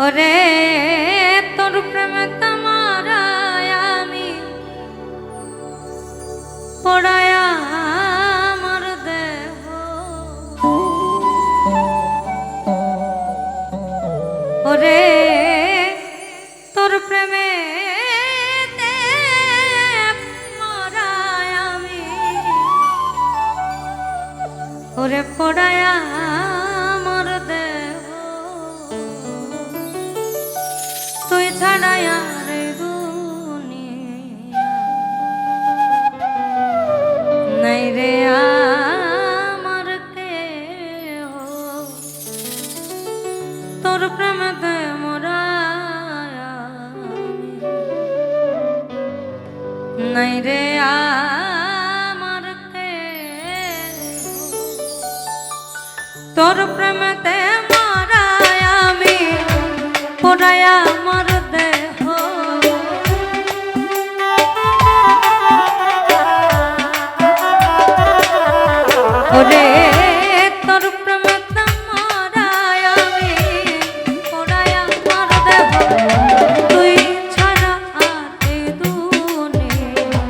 ওরে তোর প্রেমে তোমারায় আমি পড়ায়া আমার দেহ ওরে তোর প্রেমে মরায় আমি ওরে পড়ায়া আমার দেহ তুই ছাড়া আর দুনিয়া নাই রে আমার কেহ তোর প্রেমেতে মরায়া নাই রে আমার কেহ তোর প্রেমেতে মরায় আমি পড়ায়া আমার দেহ ওরে তোর প্রেমেতে মরায় আমি পড়ায়া আমার দেহ তুই ছাড়া আর এই দুনিয়া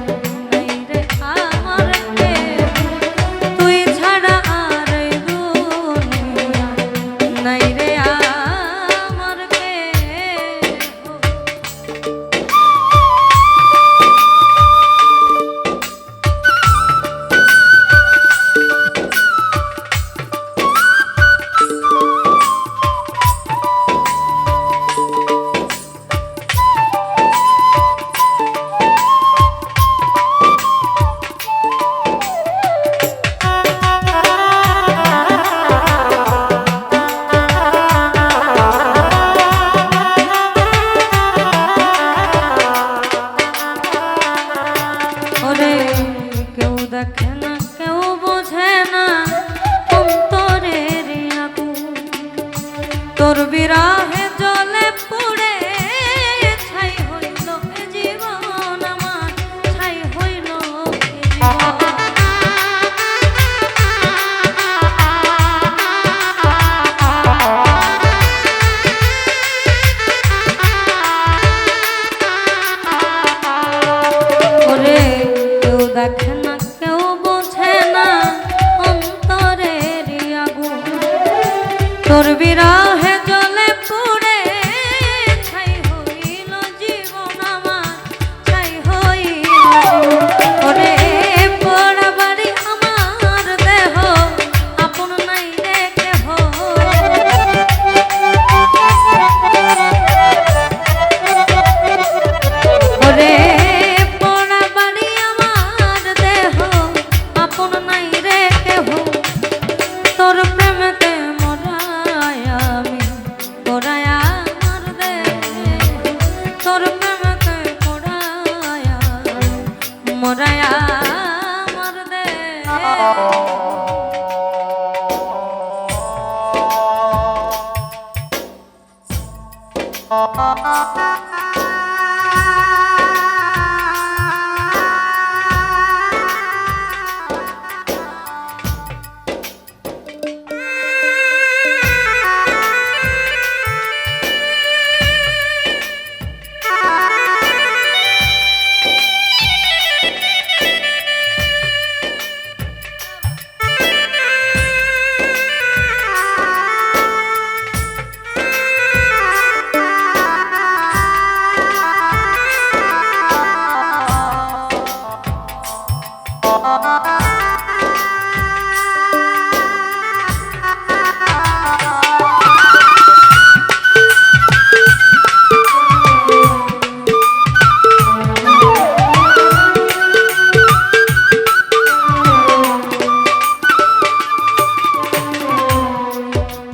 নাই রে আমার কেহ তুই ছাড়া আর এই দুনিয়া নাই রে আমার কেউ দেখে না কেউ বোঝে না অন্তরের আগুন তোর বিরহে জলে পুড়ে ছাই হইল এ জীবন আমার ছাই হইল এ জীবন ওরে কেউ দেখে না কেউ বোঝে না অন্তরের আগুন তোর বিরহে জলে পুড়ে ছাই হইল জীবন আমার ছাই হইল ওরে পোড়া বাড়ি আমার দেহ আপন নাই রে কেহ ওরে পোড়া বাড়ি আমার দেহ আপন নাই রে কেহ তোর প্রেমেতে মরায় আমি পড়ায়া আমার দেহ তোর প্রেমেতে পড়ায়া মরায়া আমার দেহ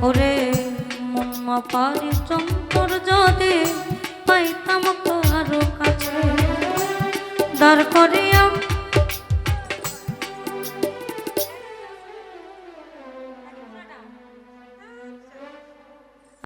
ওরে মম্মা পারি চম্পর যদি পাইতাম কারো কাছে দাঁড় করিয়া